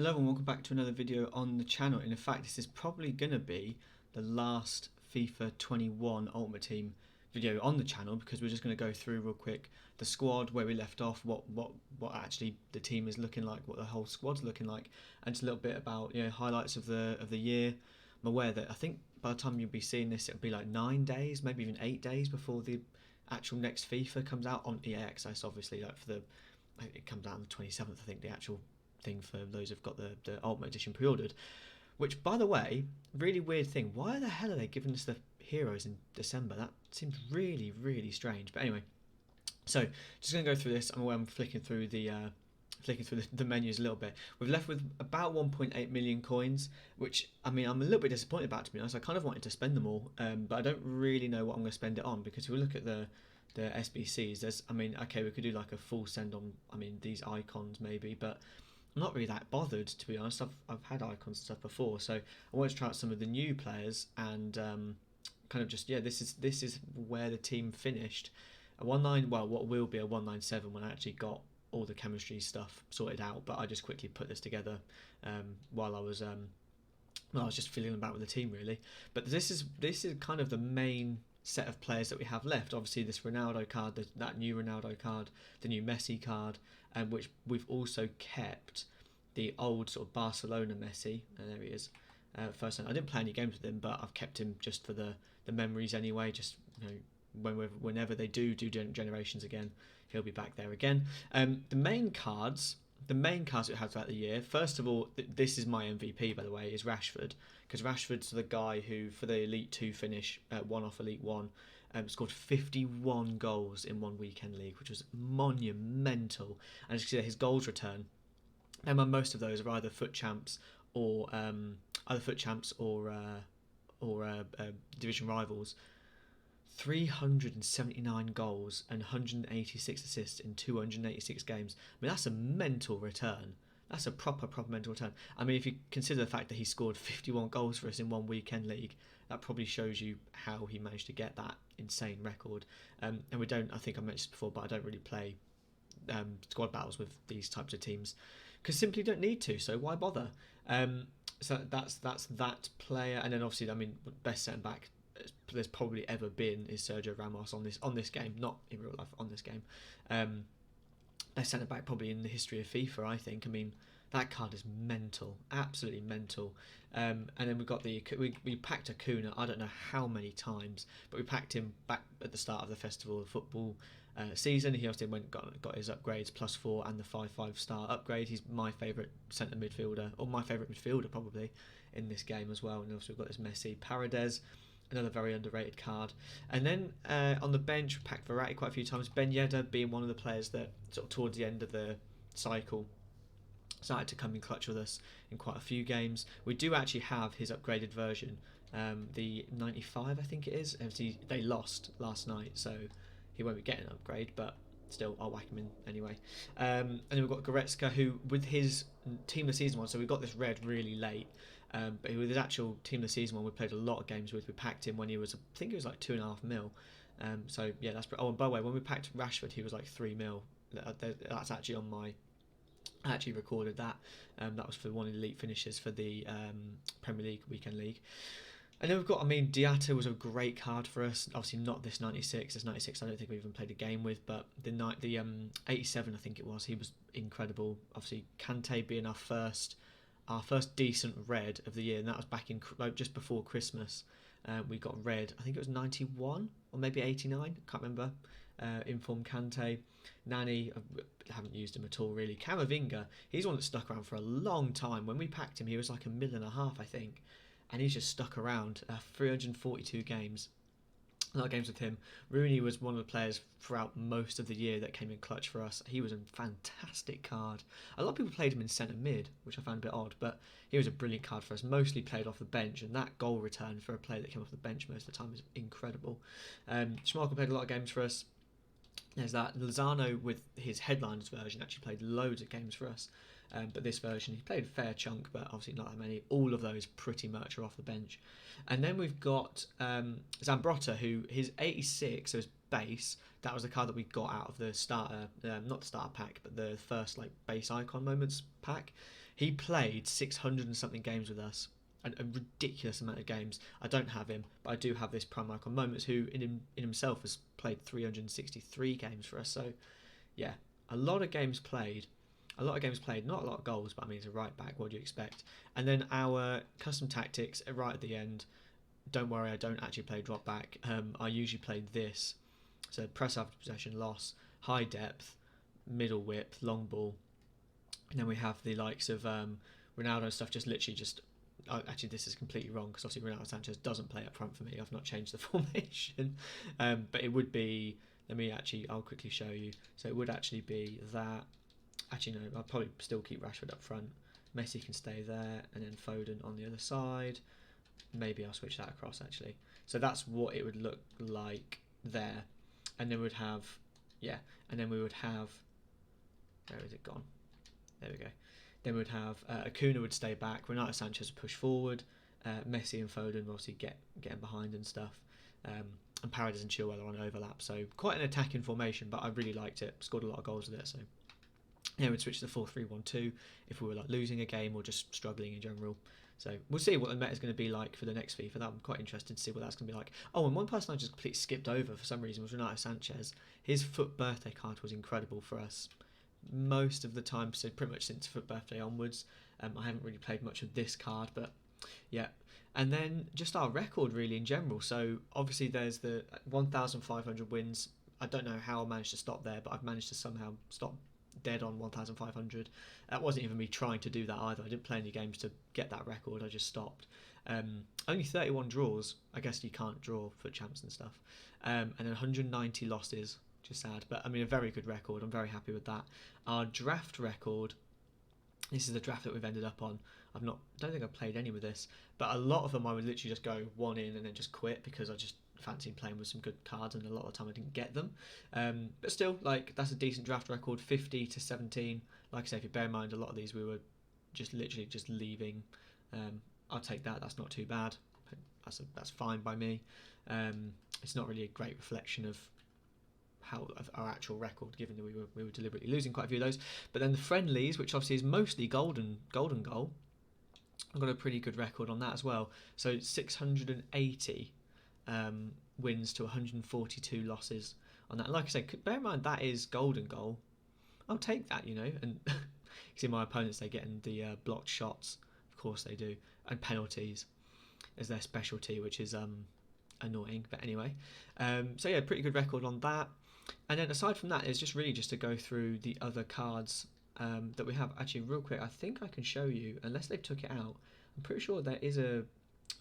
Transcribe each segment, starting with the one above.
Hello and welcome back to another video on the channel. And in fact, this is probably going to be the last FIFA 21 Ultimate Team video on the channel, because we're just going to go through real quick the squad, where we left off, what actually the team is looking like, what the whole squad's looking like, and just a little bit about highlights of the year. I'm aware that I think by the time you'll be seeing this, it'll be like 9 days, maybe even 8 days before the actual next FIFA comes out on EA Access. Obviously, like it comes out on the 27th, I think, the actual thing for those who've got the Ultimate Edition pre-ordered. Which, by the way, really weird thing. Why the hell are they giving us the heroes in December? That seems really, really strange. But anyway, so just gonna go through this. I'm flicking through the menus a little bit. We've left with about 1.8 million coins, which I mean I'm a little bit disappointed about, to be honest. I kind of wanted to spend them all, but I don't really know what I'm going to spend it on, because if we look at the SBCs, okay, we could do like a full send on these icons maybe, but I'm not really that bothered, to be honest. I've had icons and stuff before, so I wanted to try out some of the new players and kind of just this is where the team finished. What will be a 197 when I actually got all the chemistry stuff sorted out. But I just quickly put this together while I was just feeling about with the team, really. But this is kind of the main set of players that we have left. Obviously, this Ronaldo card, that new Ronaldo card, the new Messi card, which we've also kept the old sort of Barcelona Messi. And there he is. First time I didn't play any games with him, but I've kept him just for the memories anyway. Just whenever they do generations again, he'll be back there again. The main cards we had throughout the year. First of all, this is my MVP, by the way, is Rashford, because Rashford's the guy who, for the Elite 2 finish, one off Elite 1, scored 51 goals in one weekend league, which was monumental. And as you can see, his goals return, and most of those are either FUT champs or division rivals. 379 goals and 186 assists in 286 games. I mean, that's a mental return. That's a proper mental return. I mean, if you consider the fact that he scored 51 goals for us in one weekend league, that probably shows you how he managed to get that insane record. And I think I mentioned this before, but I don't really play squad battles with these types of teams, because simply don't need to. So why bother? So that's that player. And then obviously, I mean, best centre back there's probably ever been is Sergio Ramos on this game, not in real life, on this game. Best centre back probably in the history of FIFA, I think. I mean, that card is mental, absolutely mental. And then we packed Acuna, I don't know how many times, but we packed him back at the start of the Festival of Football season. He obviously got his upgrades, +4 and the 5/5 star upgrade. He's my favourite centre midfielder, or my favourite midfielder probably in this game as well. And also we've got this Messi, Paredes, another very underrated card. And then on the bench, we packed Verratti quite a few times. Ben Yedder being one of the players that sort of towards the end of the cycle started to come in clutch with us in quite a few games. We do actually have his upgraded version, the 95 I think it is. They lost last night, so he won't be getting an upgrade, but still I'll whack him in anyway. And then we've got Goretzka, who with his team of the season one, so we got this red really late. But with his actual team of the season one, we played a lot of games with. We packed him when he was, I think it was like 2.5 mil. So yeah, that's. Oh, and by the way, when we packed Rashford, he was like 3 mil. That's actually on my. I actually recorded that. That was for one of the elite finishes for the Premier League Weekend League. And then we've got, Diatta was a great card for us. Obviously not this 96. This 96 I don't think we even played a game with, but the 87 I think it was. He was incredible. Obviously Kante being our first decent red of the year, and that was back in just before Christmas. We got red, I think it was 91 or maybe 89, can't remember. Informed Kante. Nani, I haven't used him at all really. Camavinga, he's one that stuck around for a long time. When we packed him, he was like 1.5 million, I think, and he's just stuck around. 342 games. A lot of games with him. Rooney was one of the players throughout most of the year that came in clutch for us. He was a fantastic card. A lot of people played him in centre mid, which I found a bit odd, but he was a brilliant card for us. Mostly played off the bench, and that goal return for a player that came off the bench most of the time is incredible. Schmeichel played a lot of games for us. There's that. Lozano, with his headlines version, actually played loads of games for us. But this version, he played a fair chunk, but obviously not that many. All of those pretty much are off the bench. And then we've got Zambrotta, who his 86, so his base, that was the card that we got out of the starter, not the starter pack, but the first base icon moments pack. He played 600 and something games with us, a ridiculous amount of games. I don't have him, but I do have this prime icon Moments, who in himself has played 363 games for us. So yeah, a lot of games played. Not a lot of goals, but I mean, it's a right back. What do you expect? And then our custom tactics right at the end. Don't worry, I don't actually play drop back. I usually play this. So press after possession, loss, high depth, middle width, long ball. And then we have the likes of Ronaldo and stuff. Actually, this is completely wrong because obviously Ronaldo Sanchez doesn't play up front for me. I've not changed the formation. But it would be. I'll quickly show you. So it would actually be that. Actually, no, I'll probably still keep Rashford up front. Messi can stay there, and then Foden on the other side. Maybe I'll switch that across actually. So that's what it would look like there. And then we'd have, we would have, where is it gone? There we go. Then we'd have Acuna would stay back, Renato Sanchez would push forward, Messi and Foden would obviously getting behind and stuff. And Paredes and Chilwell are on overlap. So quite an attacking formation, but I really liked it. Scored a lot of goals with it. So yeah, we'd switch to the 4-3-1-2 if we were like losing a game or just struggling in general. So we'll see what the meta is going to be like for the next FIFA. I'm quite interested to see what that's going to be like. Oh, and one person I just completely skipped over for some reason was Renato Sanchez. His FUT birthday card was incredible for us. Most of the time, so pretty much since FUT birthday onwards. I haven't really played much of this card, but yeah. And then just our record really in general. So obviously there's the 1,500 wins. I don't know how I managed to stop there, but I've managed to somehow stop dead on 1,500. That wasn't even me trying to do that either. I didn't play any games to get that record. I just stopped. Only 31 draws. I guess you can't draw for champs and stuff. And then 190 losses, which is sad. But I mean, a very good record. I'm very happy with that. Our draft record. This is the draft that we've ended up on. Don't think I've played any with this, but a lot of them I would literally just go one in and then just quit because I just fancied playing with some good cards, and a lot of the time I didn't get them. But still, like, that's a decent draft record, 50 to 17. Like I say, if you bear in mind, a lot of these we were just literally just leaving. I'll take that. That's not too bad. That's fine by me. It's not really a great reflection of our actual record, given that we were deliberately losing quite a few of those. But then the friendlies, which obviously is mostly golden goal, I've got a pretty good record on that as well. So 680 wins to 142 losses on that. Like I said, bear in mind that is golden goal. I'll take that, and you see my opponents, they're getting the blocked shots, of course they do, and penalties as their specialty, which is annoying, but anyway. So yeah, pretty good record on that. And then aside from that, it's just really just to go through the other cards that we have. Actually, real quick, I think I can show you, unless they took it out. I'm pretty sure there is a.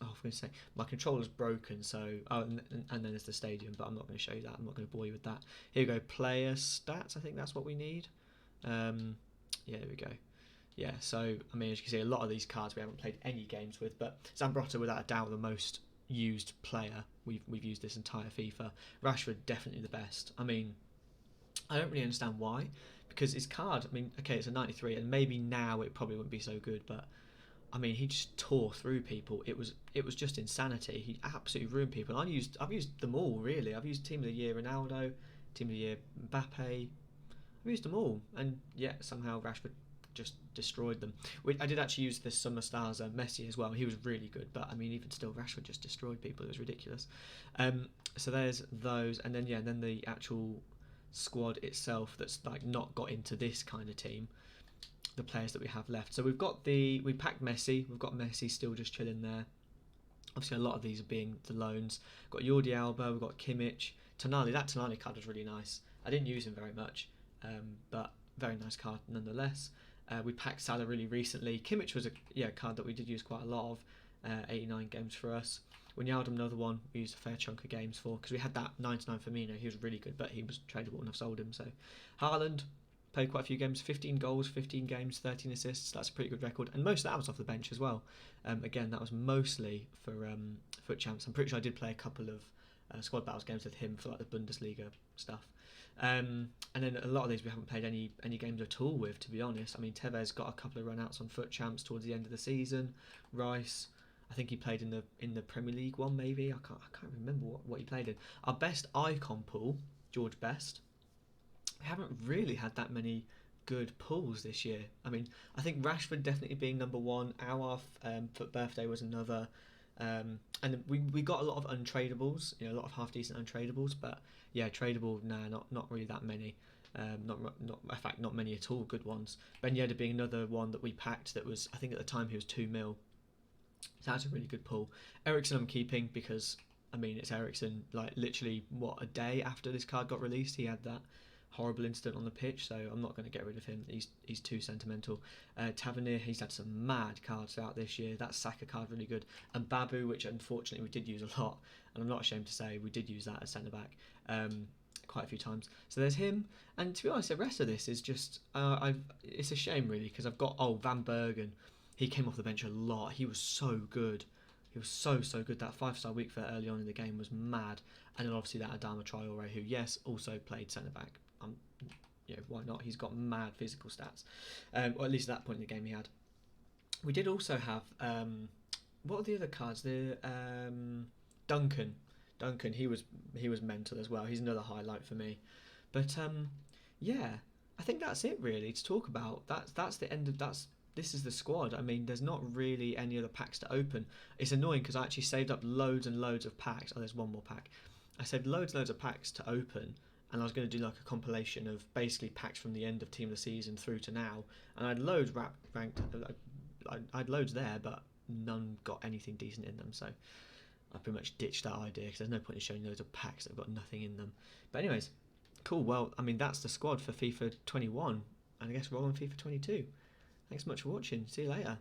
Oh, I was going to say my controller's broken, so and then there's the stadium, but I'm not going to show you that. I'm not going to bore you with that. Here we go, player stats. I think that's what we need. Yeah, there we go. Yeah, so I mean, as you can see, a lot of these cards we haven't played any games with, but Zambrotta, without a doubt, the most used player we've used this entire FIFA. Rashford, definitely the best. I mean, I don't really understand why, because his card, I mean, okay, it's a 93, and maybe now it probably wouldn't be so good, but I mean, he just tore through people. It was just insanity. He absolutely ruined people. And I've used them all, really. I've used Team of the Year Ronaldo, Team of the Year Mbappe. I've used them all, and yet somehow Rashford just destroyed them. I did actually use this Summer Stars Messi as well. He was really good, but I mean, even still, Rashford just destroyed people. It was ridiculous. So there's those, and then then the actual squad itself that's like not got into this kind of team. The players that we have left. So we packed Messi. We've got Messi still just chilling there. Obviously, a lot of these are being the loans. We've got Jordi Alba. We've got Kimmich. Tonali. That Tonali card was really nice. I didn't use him very much, but very nice card nonetheless. We packed Salah really recently. Kimmich was a card that we did use quite a lot of. 89 games for us. Wijnaldum, another one we used a fair chunk of games for, because we had that 99 Firmino. He was really good, but he was tradable and I've sold him. So Haaland, played quite a few games, 15 goals, 15 games, 13 assists. That's a pretty good record, and most of that was off the bench as well. Again, that was mostly for FUT champs. I'm pretty sure I did play a couple of squad battles games with him for like the Bundesliga stuff. And then a lot of these we haven't played any games at all with, to be honest. I mean, Tevez got a couple of run-outs on FUT champs towards the end of the season. Rice, I think he played in the Premier League one, maybe. I can't remember what he played in. Our best icon pool, George Best. We haven't really had that many good pulls this year. I mean, I think Rashford definitely being number one. Our birthday was another. And we got a lot of untradables, a lot of half decent untradables, but yeah, tradable, not really that many. In fact, not many at all good ones. Ben Yedder being another one that we packed that was, I think at the time he was 2 mil. So that's a really good pull. Eriksen I'm keeping because, I mean, it's Eriksen. Like literally, a day after this card got released, he had that horrible incident on the pitch, so I'm not going to get rid of him. He's too sentimental. Tavernier, he's had some mad cards out this year. That Saka card really good, and Babu, which unfortunately we did use a lot, and I'm not ashamed to say we did use that as centre back quite a few times. So there's him, and to be honest, the rest of this is just it's a shame really because I've got Van Bergen. He came off the bench a lot. He was so good. He was so good. That 5-star week for early on in the game was mad, and then obviously that Adama Traore, who also played centre back. Why not? He's got mad physical stats, or at least at that point in the game he had. We did also have what are the other cards? The Duncan, he was mental as well. He's another highlight for me. But I think that's it really to talk about. That's the end of This is the squad. I mean, there's not really any other packs to open. It's annoying because I actually saved up loads and loads of packs. Oh, there's one more pack. I saved loads of packs to open, and I was going to do like a compilation of basically packs from the end of Team of the Season through to now, and I had loads ranked. I had loads there, but none got anything decent in them, so I pretty much ditched that idea because there's no point in showing loads of packs that have got nothing in them. But anyways, cool. Well, I mean, that's the squad for FIFA 21, and I guess we're on FIFA 22. Thanks so much for watching. See you later.